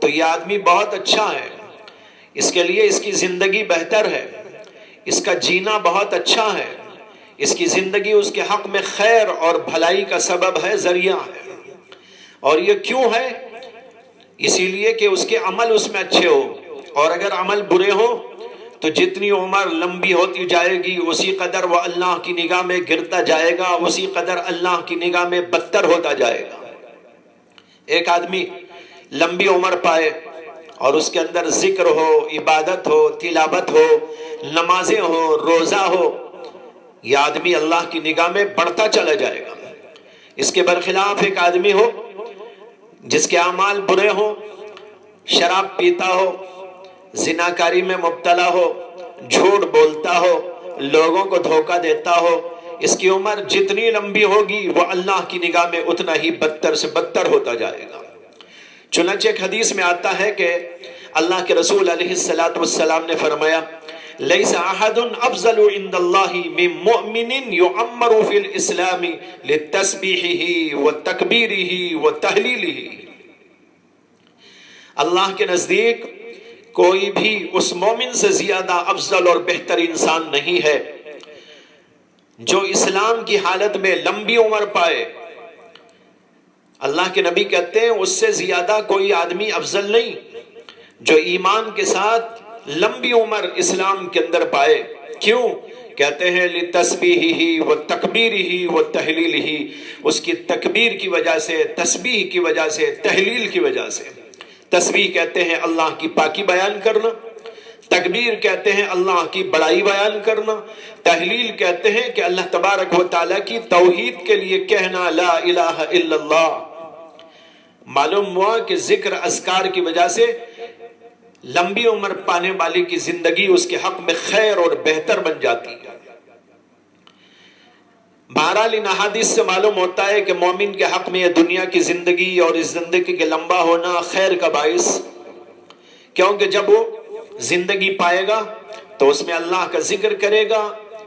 تو یہ آدمی بہت اچھا ہے، اس کے لیے اس کی زندگی بہتر ہے، اس کا جینا بہت اچھا ہے، اس کی زندگی اس کے حق میں خیر اور بھلائی کا سبب ہے، ذریعہ ہے۔ اور یہ کیوں ہے؟ اسی لیے کہ اس کے عمل اس میں اچھے ہو، اور اگر عمل برے ہو تو جتنی عمر لمبی ہوتی جائے گی اسی قدر وہ اللہ کی نگاہ میں گرتا جائے گا، اسی قدر اللہ کی نگاہ میں بدتر ہوتا جائے گا۔ ایک آدمی لمبی عمر پائے اور اس کے اندر ذکر ہو، عبادت ہو، تلاوت ہو، نمازیں ہو، روزہ ہو، یہ آدمی اللہ کی نگاہ میں بڑھتا چلا جائے گا۔ اس کے برخلاف ایک آدمی ہو جس کے اعمال برے ہوں، شراب پیتا ہو، زناکاری میں مبتلا ہو، جھوٹ بولتا ہو، لوگوں کو دھوکہ دیتا ہو، اس کی عمر جتنی لمبی ہوگی وہ اللہ کی نگاہ میں اتنا ہی بدتر سے بدتر ہوتا جائے گا۔ چنانچہ ایک حدیث میں آتا ہے کہ اللہ کے رسول علیہ السلام نے فرمایا لیس احد افضل عند اللہ من مؤمن یعمر فی الاسلام لتسبیحہ وتکبیرہ وتہلیلہ۔ اللہ کے نزدیک کوئی بھی اس مومن سے زیادہ افضل اور بہتر انسان نہیں ہے جو اسلام کی حالت میں لمبی عمر پائے۔ اللہ کے نبی کہتے ہیں اس سے زیادہ کوئی آدمی افضل نہیں جو ایمان کے ساتھ لمبی عمر اسلام کے اندر پائے۔ کیوں؟ کہتے ہیں لتسبیحہ وتکبیرہ وتہلیلہ، اس کی تکبیر کی وجہ سے، تسبیح کی وجہ سے، تہلیل کی وجہ سے۔ تسبیح کہتے ہیں اللہ کی پاکی بیان کرنا، تکبیر کہتے ہیں اللہ کی بڑائی بیان کرنا، تحلیل کہتے ہیں کہ اللہ تبارک و تعالیٰ کی توحید کے لیے کہنا لا الہ الا اللہ۔ معلوم ہوا کہ ذکر اذکار کی وجہ سے لمبی عمر پانے والی کی زندگی اس کے حق میں خیر اور بہتر بن جاتی ہے۔ بہرحال ان احادیث سے معلوم ہوتا ہے کہ مومن کے حق میں یہ دنیا کی زندگی اور اس زندگی کے لمبا ہونا خیر کا باعث، کیونکہ جب وہ زندگی پائے گا تو اس میں اللہ کا ذکر کرے گا،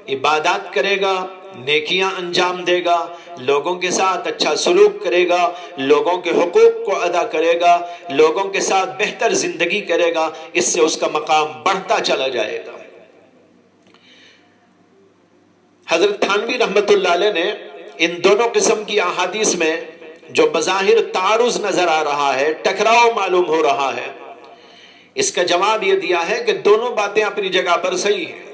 عبادات کرے گا، نیکیاں انجام دے گا، لوگوں کے ساتھ اچھا سلوک کرے گا، لوگوں کے حقوق کو ادا کرے گا، لوگوں کے ساتھ بہتر زندگی کرے گا، اس سے اس کا مقام بڑھتا چلا جائے گا۔ حضرت تھانوی رحمت اللہ علیہ نے ان دونوں قسم کی احادیث میں جو بظاہر تعارض نظر آ رہا ہے، ٹکراؤ معلوم ہو رہا ہے، اس کا جواب یہ دیا ہے کہ دونوں باتیں اپنی جگہ پر صحیح ہیں۔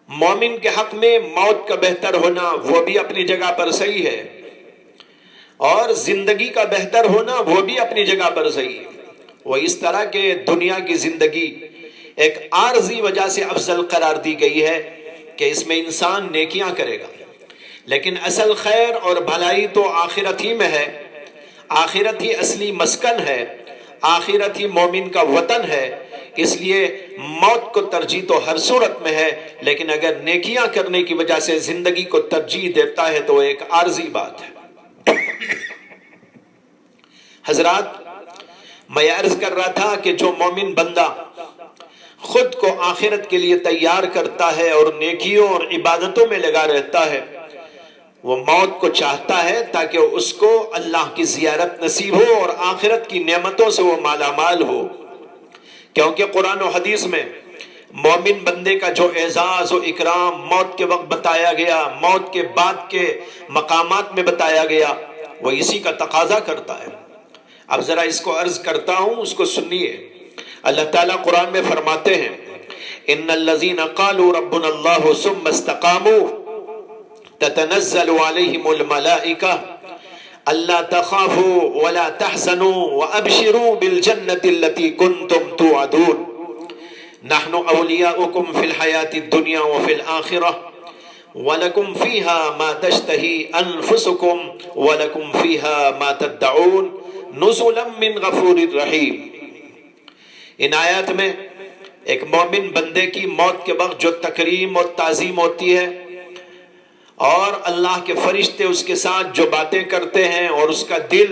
مومن کے حق میں موت کا بہتر ہونا وہ بھی اپنی جگہ پر صحیح ہے، اور زندگی کا بہتر ہونا وہ بھی اپنی جگہ پر صحیح ہے۔ وہ اس طرح کہ دنیا کی زندگی ایک عارضی وجہ سے افضل قرار دی گئی ہے کہ اس میں انسان نیکیاں کرے گا، لیکن اصل خیر اور بھلائی تو آخرت ہی میں ہے۔ آخرت ہی اصلی مسکن ہے، آخرت ہی مومن کا وطن ہے۔ اس لیے موت کو ترجیح تو ہر صورت میں ہے، لیکن اگر نیکیاں کرنے کی وجہ سے زندگی کو ترجیح دیتا ہے تو ایک عارضی بات ہے۔ حضرات، میں عرض کر رہا تھا کہ جو مومن بندہ خود کو آخرت کے لیے تیار کرتا ہے اور نیکیوں اور عبادتوں میں لگا رہتا ہے، وہ موت کو چاہتا ہے تاکہ اس کو اللہ کی زیارت نصیب ہو اور آخرت کی نعمتوں سے وہ مالا مال ہو۔ کیونکہ قرآن و حدیث میں مومن بندے کا جو اعزاز و اکرام موت کے وقت بتایا گیا، موت کے بعد کے مقامات میں بتایا گیا، وہ اسی کا تقاضا کرتا ہے۔ اب ذرا اس کو عرض کرتا ہوں، اس کو سنیے۔ اللہ تعالیٰ قرآن میں فرماتے ہیں ان الذین قالوا ربنا اللہ ثم استقاموا تتنزل علیہم الملائکہ الا تخافوا ولا تحزنوا وابشروا بالجنة التي كنتم توعدون نحن اولیاؤکم فی الحیاة الدنیا وفی الآخرة ولکم فیہا ما تشتہی انفسکم ولکم فیہا ما تدعون نزلا من غفور رحیم۔ ان آیات میں ایک مومن بندے کی موت کے وقت جو تکریم اور تعظیم ہوتی ہے، اور اللہ کے فرشتے اس کے ساتھ جو باتیں کرتے ہیں اور اس کا دل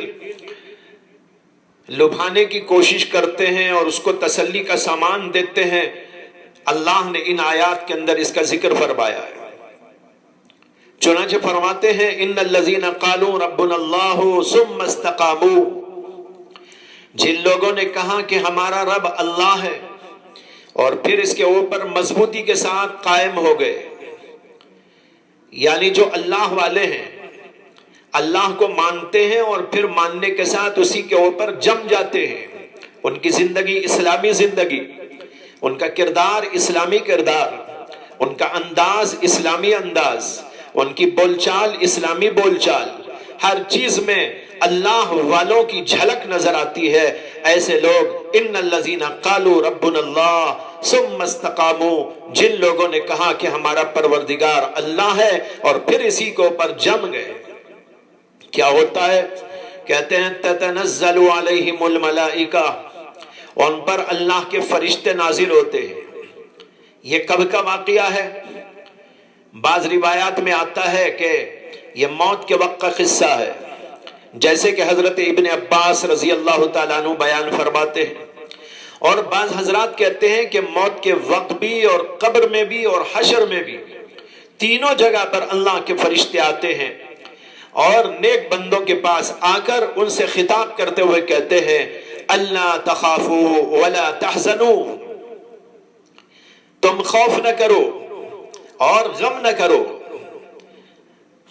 لبھانے کی کوشش کرتے ہیں اور اس کو تسلی کا سامان دیتے ہیں، اللہ نے ان آیات کے اندر اس کا ذکر فرمایا ہے۔ چنانچہ فرماتے ہیں ان الذین قالوا ربنا اللہ ثم استقاموا جن لوگوں نے کہا کہ ہمارا رب اللہ ہے اور پھر اس کے اوپر مضبوطی کے ساتھ قائم ہو گئے، یعنی جو اللہ والے ہیں، اللہ کو مانتے ہیں اور پھر ماننے کے ساتھ اسی کے اوپر جم جاتے ہیں، ان کی زندگی اسلامی زندگی، ان کا کردار اسلامی کردار، ان کا انداز اسلامی انداز، ان کی بول چال اسلامی بول چال، ہر چیز میں اللہ والوں کی جھلک نظر آتی ہے. ایسے لوگ ان الذین قالوا ربنا اللہ ثم استقاموا، جن لوگوں نے کہا کہ ہمارا پروردگار اللہ ہے اور پھر اسی کے اوپر جم گئے، کیا ہوتا ہے؟ کہتے ہیں تتنزل علیہم الملائکہ، ان پر اللہ کے فرشتے نازل ہوتے ہیں. یہ کب کا واقعہ ہے؟ بعض روایات میں آتا ہے کہ یہ موت کے وقت کا قصہ ہے، جیسے کہ حضرت ابن عباس رضی اللہ تعالیٰ عنہ بیان فرماتے ہیں، اور بعض حضرات کہتے ہیں کہ موت کے وقت بھی اور قبر میں بھی اور حشر میں بھی، تینوں جگہ پر اللہ کے فرشتے آتے ہیں اور نیک بندوں کے پاس آ کر ان سے خطاب کرتے ہوئے کہتے ہیں اللہ تخافوا ولا تحزنوا، تم خوف نہ کرو اور غم نہ کرو.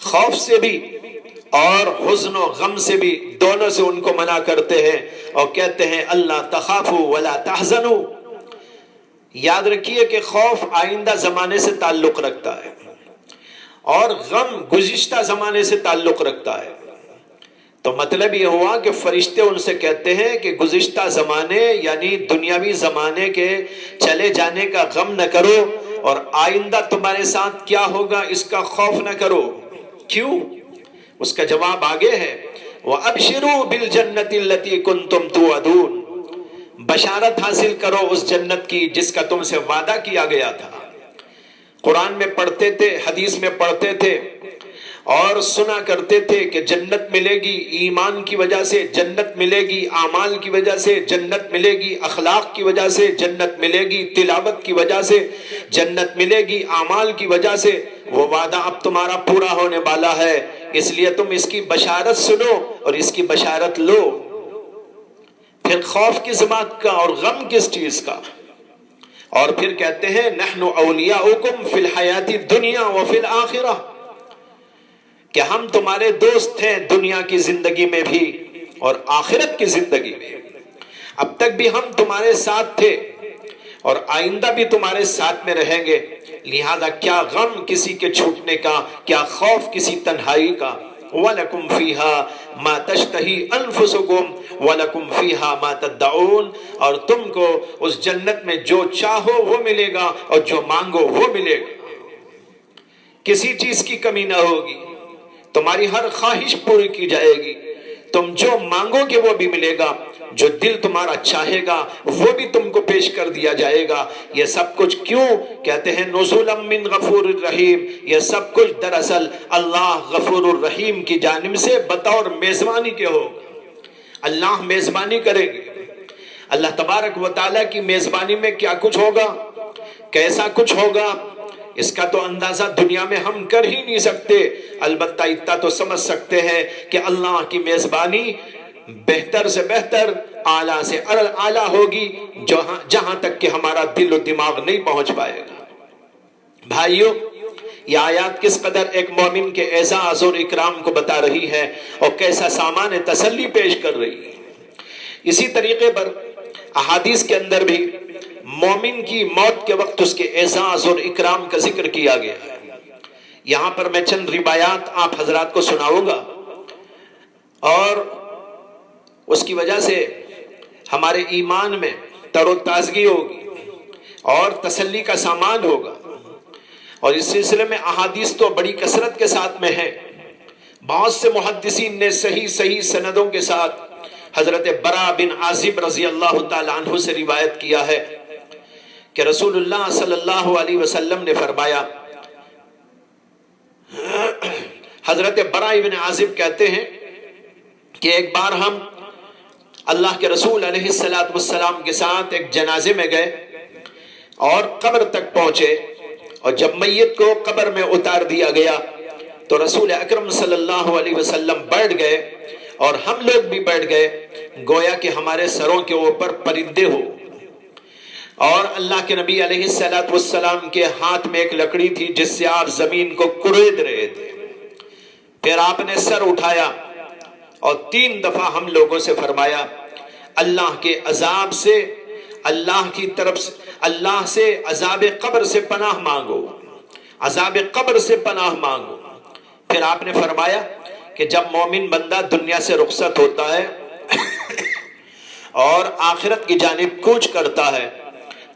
خوف سے بھی اور حزن و غم سے بھی، دونوں سے ان کو منع کرتے ہیں اور کہتے ہیں اللہ تخافوا ولا تحزنوا. یاد رکھیے کہ خوف آئندہ زمانے سے تعلق رکھتا ہے اور غم گزشتہ زمانے سے تعلق رکھتا ہے. تو مطلب یہ ہوا کہ فرشتے ان سے کہتے ہیں کہ گزشتہ زمانے یعنی دنیاوی زمانے کے چلے جانے کا غم نہ کرو اور آئندہ تمہارے ساتھ کیا ہوگا اس کا خوف نہ کرو. کیوں؟ اس کا جواب آگے ہے وَأَبْشِرُوا بِالْجَنَّةِ الَّتِي كُنْتُمْ تُوعَدُونَ، بشارت حاصل کرو اس جنت کی جس کا تم سے وعدہ کیا گیا تھا. قرآن میں پڑھتے تھے، حدیث میں پڑھتے تھے اور سنا کرتے تھے کہ جنت ملے گی ایمان کی وجہ سے، جنت ملے گی اعمال کی وجہ سے، جنت ملے گی اخلاق کی وجہ سے، جنت ملے گی تلاوت کی وجہ سے، جنت ملے گی اعمال کی وجہ سے. وہ وعدہ اب تمہارا پورا ہونے والا ہے، اس لیے تم اس کی بشارت سنو اور اس کی بشارت لو. پھر خوف کس بات کا اور غم کس چیز کا؟ اور پھر کہتے ہیں نحن اولیاؤکم فی الحیات الدنیا وفی الآخرہ، کہ ہم تمہارے دوست ہیں دنیا کی زندگی میں بھی اور آخرت کی زندگی میں. اب تک بھی ہم تمہارے ساتھ تھے اور آئندہ بھی تمہارے ساتھ میں رہیں گے، لہذا کیا غم کسی کے چھوٹنے کا، کیا خوف کسی تنہائی کا. وَلَكُمْ فِيهَا مَا تَشْتَهِي أَنفُسُكُمْ وَلَكُمْ فِيهَا مَا تَدَّعُونَ، اور تم کو اس جنت میں جو چاہو وہ ملے گا اور جو مانگو وہ ملے گا. کسی چیز کی کمی نہ ہوگی، تمہاری ہر خواہش پوری کی جائے گی، تم جو مانگو گے وہ بھی ملے گا، جو دل تمہارا چاہے گا وہ بھی تم کو پیش کر دیا جائے گا. یہ سب کچھ کیوں؟ کہتے ہیں نزولا من غفور الرحیم، یہ سب کچھ دراصل اللہ غفور الرحیم کی جانب سے بطور میزبانی کے ہوگا. اللہ میزبانی کریں گے. اللہ تبارک و تعالیٰ کی میزبانی میں کیا کچھ ہوگا، کیسا کچھ ہوگا، اس کا تو اندازہ دنیا میں ہم کر ہی نہیں سکتے. البتہ اتنا تو سمجھ سکتے ہیں کہ اللہ کی میزبانی بہتر سے بہتر، اعلیٰ سے اعلیٰ ہوگی، جہاں تک کہ ہمارا دل و دماغ نہیں پہنچ پائے گا. بھائیو، یہ آیات کس قدر ایک مومن کے اعزاز اور اکرام کو بتا رہی ہے اور کیسا سامان تسلی پیش کر رہی ہے. اسی طریقے پر احادیث کے اندر بھی مومن کی موت کے وقت اس کے اعزاز اور اکرام کا ذکر کیا گیا ہے. یہاں پر میں چند روایات آپ حضرات کو سناؤں گا اور اس کی وجہ سے ہمارے ایمان میں تر و تازگی ہوگی اور تسلی کا سامان ہوگا. اور اس سلسلے میں احادیث تو بڑی کثرت کے ساتھ میں ہیں. بہت سے محدثین نے صحیح سندوں کے ساتھ حضرت برا بن عازب رضی اللہ تعالیٰ عنہ سے روایت کیا ہے کہ رسول اللہ صلی اللہ علیہ وسلم نے فرمایا، حضرت برا بن عازب کہتے ہیں کہ ایک بار ہم اللہ کے رسول علیہ السلام کے ساتھ ایک جنازے میں گئے اور قبر تک پہنچے، اور جب میت کو قبر میں اتار دیا گیا تو رسول اکرم صلی اللہ علیہ وسلم بیٹھ گئے اور ہم لوگ بھی بیٹھ گئے گویا کہ ہمارے سروں کے اوپر پرندے ہو. اور اللہ کے نبی علیہ السلام کے ہاتھ میں ایک لکڑی تھی جس سے آپ زمین کو کڑید رہے تھے. پھر آپ نے سر اٹھایا اور 3 دفعہ ہم لوگوں سے فرمایا اللہ کے عذاب سے، اللہ کی طرف سے، اللہ سے عذاب قبر سے پناہ مانگو، عذاب قبر سے پناہ مانگو. پھر آپ نے فرمایا کہ جب مومن بندہ دنیا سے رخصت ہوتا ہے اور آخرت کی جانب کوچ کرتا ہے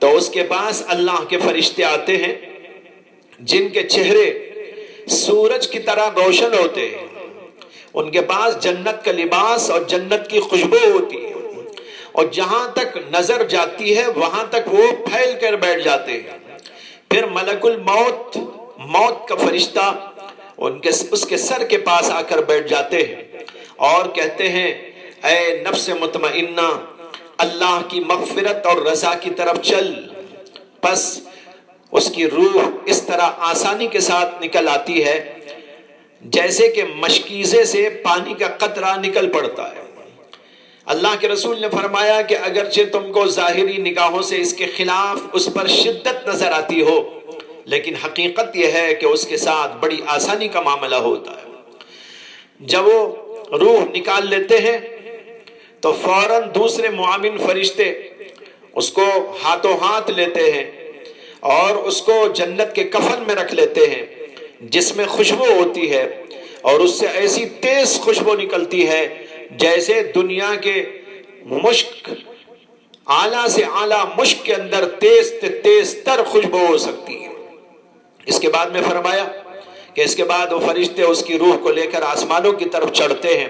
تو اس کے پاس اللہ کے فرشتے آتے ہیں جن کے چہرے سورج کی طرح روشن ہوتے ہیں. ان کے پاس جنت کا لباس اور جنت کی خوشبو ہوتی ہے، اور جہاں تک نظر جاتی ہے وہاں تک وہ پھیل کر بیٹھ جاتے ہیں. پھر ملک الموت، موت کا فرشتہ اس کے سر کے پاس آ کر بیٹھ جاتے ہیں اور کہتے ہیں اے نفس مطمئنہ، اللہ کی مغفرت اور رضا کی طرف چل. پس اس کی روح اس طرح آسانی کے ساتھ نکل آتی ہے جیسے کہ مشکیزے سے پانی کا قطرہ نکل پڑتا ہے. اللہ کے رسول نے فرمایا کہ اگرچہ تم کو ظاہری نگاہوں سے اس کے خلاف اس پر شدت نظر آتی ہو، لیکن حقیقت یہ ہے کہ اس کے ساتھ بڑی آسانی کا معاملہ ہوتا ہے. جب وہ روح نکال لیتے ہیں تو فوراً دوسرے معاون فرشتے اس کو ہاتھوں ہاتھ لیتے ہیں اور اس کو جنت کے کفن میں رکھ لیتے ہیں جس میں خوشبو ہوتی ہے، اور اس سے ایسی تیز خوشبو نکلتی ہے جیسے دنیا کے مشک، اعلیٰ سے اعلیٰ مشک کے اندر تیز تیز تر خوشبو ہو سکتی ہے. اس کے بعد میں فرمایا کہ اس کے بعد وہ فرشتے اس کی روح کو لے کر آسمانوں کی طرف چڑھتے ہیں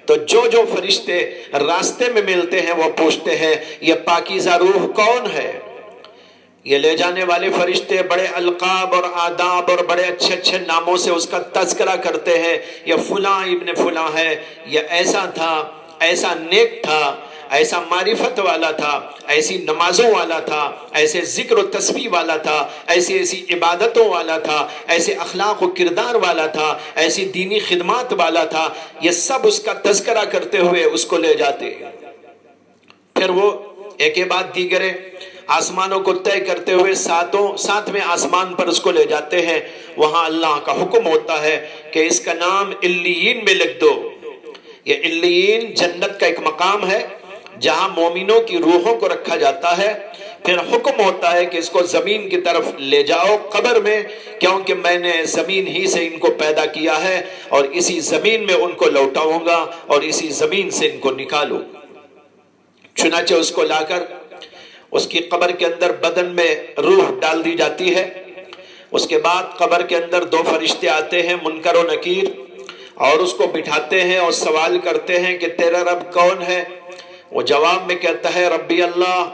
تو جو فرشتے راستے میں ملتے ہیں وہ پوچھتے ہیں یہ پاکیزہ روح کون ہے. یہ لے جانے والے فرشتے بڑے القاب اور آداب اور بڑے اچھے اچھے ناموں سے اس کا تذکرہ کرتے ہیں. یہ فلاں ابن فلاں ہے، یہ ایسا تھا، ایسا نیک تھا، ایسا معرفت والا تھا، ایسی نمازوں والا تھا، ایسے ذکر و تسبیح والا تھا، ایسی عبادتوں والا تھا، ایسے اخلاق و کردار والا تھا، ایسی دینی خدمات والا تھا. یہ سب اس کا تذکرہ کرتے ہوئے اس کو لے جاتے ہیں. پھر وہ ایک کے بعد دیگرے آسمانوں کو طے کرتے ہوئے ساتویں آسمان پر اس کو لے جاتے ہیں. وہاں اللہ کا حکم ہوتا ہے کہ اس کا نام علیین میں لکھ دو. یہ علیین جنت کا ایک مقام ہے جہاں مومنوں کی روحوں کو رکھا جاتا ہے. پھر حکم ہوتا ہے کہ اس کو زمین کی طرف لے جاؤ قبر میں، کیونکہ میں نے زمین ہی سے ان کو پیدا کیا ہے اور اسی زمین میں ان کو لوٹاؤں گا اور اسی زمین سے ان کو نکالوں. چنانچہ اس کو لا کر اس کی قبر کے اندر بدن میں روح ڈال دی جاتی ہے. اس کے بعد قبر کے اندر 2 فرشتے آتے ہیں، منکر و نکیر، اور اس کو بٹھاتے ہیں اور سوال کرتے ہیں کہ تیرا رب کون ہے؟ وہ جواب میں کہتا ہے ربی اللہ.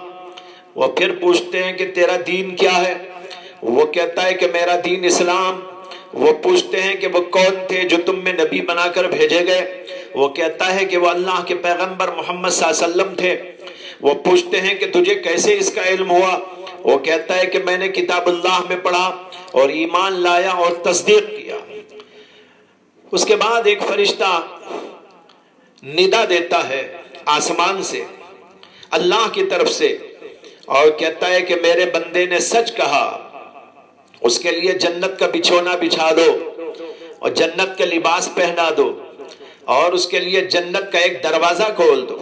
وہ پھر پوچھتے ہیں کہ تیرا دین کیا ہے؟ وہ کہتا ہے کہ میرا دین اسلام. وہ پوچھتے ہیں کہ وہ کون تھے جو تم میں نبی بنا کر بھیجے گئے؟ وہ کہتا ہے کہ وہ اللہ کے پیغمبر محمد صلی اللہ علیہ وسلم تھے. وہ پوچھتے ہیں کہ تجھے کیسے اس کا علم ہوا؟ وہ کہتا ہے کہ میں نے کتاب اللہ میں پڑھا اور ایمان لایا اور تصدیق کیا. اس کے بعد ایک فرشتہ ندا دیتا ہے آسمان سے اللہ کی طرف سے اور کہتا ہے کہ میرے بندے نے سچ کہا. اس کے لیے جنت کا بچھونا بچھا دو اور جنت کا لباس پہنا دو اور اس کے لیے جنت کا ایک دروازہ کھول دو.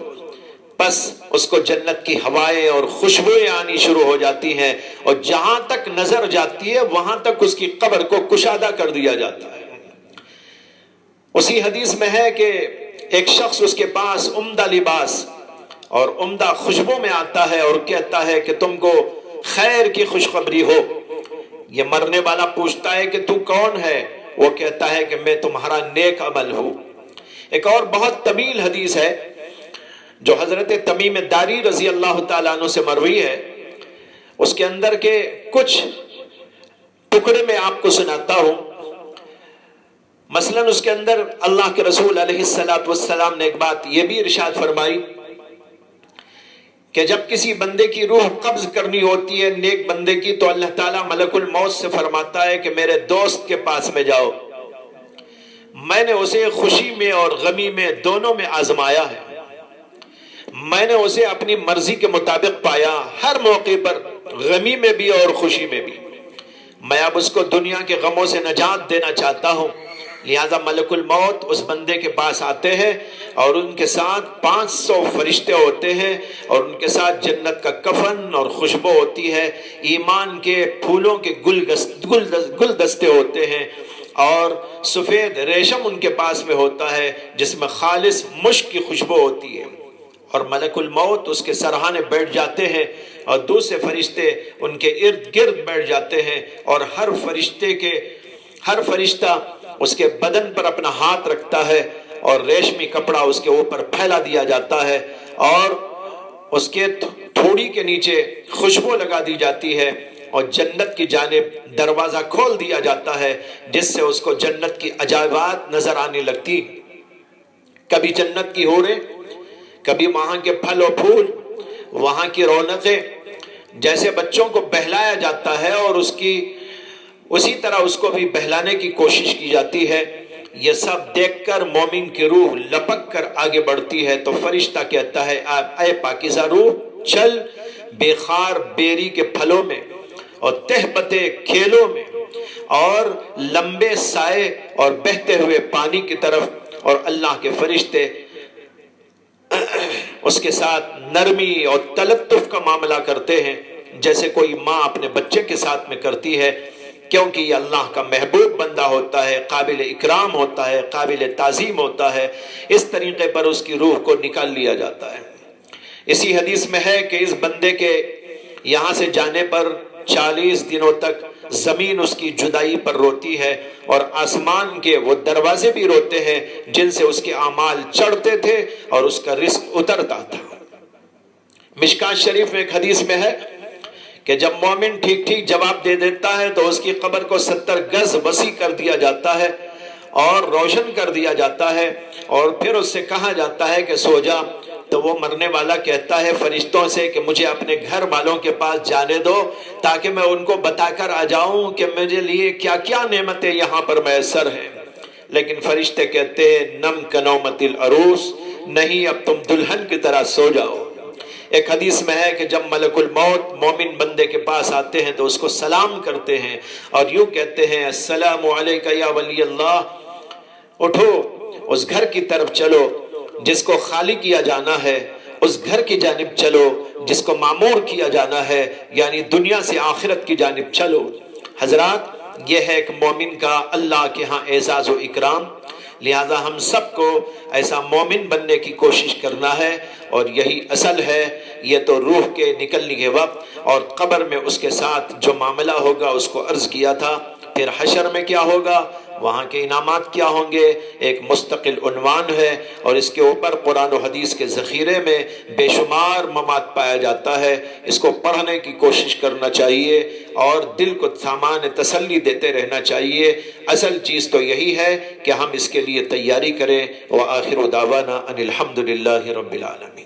بس اس کو جنت کی ہوائیں اور خوشبوئیں آنی شروع ہو جاتی ہیں اور جہاں تک نظر جاتی ہے وہاں تک اس کی قبر کو کشادہ کر دیا جاتا ہے. اسی حدیث میں ہے کہ ایک شخص اس کے پاس عمدہ لباس اور عمدہ خوشبو میں آتا ہے اور کہتا ہے کہ تم کو خیر کی خوشخبری ہو. یہ مرنے والا پوچھتا ہے کہ تو کون ہے؟ وہ کہتا ہے کہ میں تمہارا نیک عمل ہوں. ایک اور بہت طویل حدیث ہے جو حضرت تمیم داری رضی اللہ تعالیٰ عنہ سے مروی ہے. اس کے اندر کے کچھ ٹکڑے میں آپ کو سناتا ہوں. مثلا اس کے اندر اللہ کے رسول علیہ السلام نے ایک بات یہ بھی ارشاد فرمائی کہ جب کسی بندے کی روح قبض کرنی ہوتی ہے نیک بندے کی تو اللہ تعالیٰ ملک الموت سے فرماتا ہے کہ میرے دوست کے پاس میں جاؤ. میں نے اسے خوشی میں اور غمی میں دونوں میں آزمایا ہے، میں نے اسے اپنی مرضی کے مطابق پایا، ہر موقع پر، غمی میں بھی اور خوشی میں بھی۔ میں اب اس کو دنیا کے غموں سے نجات دینا چاہتا ہوں، لہذا ملک الموت اس بندے کے پاس آتے ہیں اور ان کے ساتھ 500 فرشتے ہوتے ہیں اور ان کے ساتھ جنت کا کفن اور خوشبو ہوتی ہے، ایمان کے پھولوں کے گلدستے ہوتے ہیں اور سفید ریشم ان کے پاس میں ہوتا ہے جس میں خالص مشک کی خوشبو ہوتی ہے، اور ملک الموت اس کے سرہانے بیٹھ جاتے ہیں اور دوسرے فرشتے ان کے ارد گرد بیٹھ جاتے ہیں، اور ہر فرشتہ اس کے بدن پر اپنا ہاتھ رکھتا ہے اور ریشمی کپڑا اس کے اوپر پھیلا دیا جاتا ہے اور اس کے تھوڑی کے نیچے خوشبو لگا دی جاتی ہے اور جنت کی جانب دروازہ کھول دیا جاتا ہے جس سے اس کو جنت کی عجائبات نظر آنے لگتی، کبھی جنت کی حوریں، کبھی وہاں کے پھل و پھول، وہاں کی رونقیں، جیسے بچوں کو بہلایا جاتا ہے اور اسی طرح اس کو بھی بہلانے کی کوشش کی جاتی ہے۔ یہ سب دیکھ کر مومن کی روح لپک کر آگے بڑھتی ہے تو فرشتہ کہتا ہے اے پاکیزہ روح، چل بے خار بیری کے پھلوں میں اور تہبتے کھیلوں میں اور لمبے سائے اور بہتے ہوئے پانی کی طرف، اور اللہ کے فرشتے اس کے ساتھ نرمی اور تلطف کا معاملہ کرتے ہیں جیسے کوئی ماں اپنے بچے کے ساتھ میں کرتی ہے، کیونکہ یہ اللہ کا محبوب بندہ ہوتا ہے، قابل اکرام ہوتا ہے، قابل تعظیم ہوتا ہے، اس طریقے پر اس کی روح کو نکال لیا جاتا ہے۔ اسی حدیث میں ہے کہ اس بندے کے یہاں سے جانے پر 40 دنوں تک زمین اس کی جدائی پر روتی ہے اور آسمان کے وہ دروازے بھی روتے ہیں جن سے اس کے اعمال چڑھتے تھے اور اس کا رزق اترتا تھا۔ مشکات شریف میں ایک حدیث میں ہے کہ جب مومن ٹھیک ٹھیک جواب دے دیتا ہے تو اس کی قبر کو 70 گز وسیع کر دیا جاتا ہے اور روشن کر دیا جاتا ہے، اور پھر اس سے کہا جاتا ہے کہ سو جا، تو وہ مرنے والا کہتا ہے فرشتوں سے کہ مجھے اپنے گھر والوں کے پاس جانے دو تاکہ میں ان کو بتا کر آ جاؤں کہ میرے لیے کیا کیا نعمتیں یہاں پر میسر ہیں، لیکن فرشتے کہتے ہیں نم کنومت العروس، نہیں اب تم دلہن کی طرح سو جاؤ۔ ایک حدیث میں ہے کہ جب ملک الموت مومن بندے کے پاس آتے ہیں تو اس کو سلام کرتے ہیں اور یوں کہتے ہیں السلام علیکہ یا ولی اللہ، اٹھو اس گھر کی طرف چلو جس کو خالی کیا جانا ہے، اس گھر کی جانب چلو جس کو معمور کیا جانا ہے، یعنی دنیا سے آخرت کی جانب چلو۔ حضرات، یہ ہے ایک مومن کا اللہ کے ہاں اعزاز و اکرام، لہذا ہم سب کو ایسا مومن بننے کی کوشش کرنا ہے، اور یہی اصل ہے۔ یہ تو روح کے نکلنے کے وقت اور قبر میں اس کے ساتھ جو معاملہ ہوگا اس کو عرض کیا تھا، پھر حشر میں کیا ہوگا، وہاں کے انعامات کیا ہوں گے، ایک مستقل عنوان ہے، اور اس کے اوپر قرآن و حدیث کے ذخیرے میں بے شمار مواد پایا جاتا ہے۔ اس کو پڑھنے کی کوشش کرنا چاہیے اور دل کو سامان تسلی دیتے رہنا چاہیے۔ اصل چیز تو یہی ہے کہ ہم اس کے لیے تیاری کریں۔ وآخر دعوانا ان الحمد للہ رب العالمین۔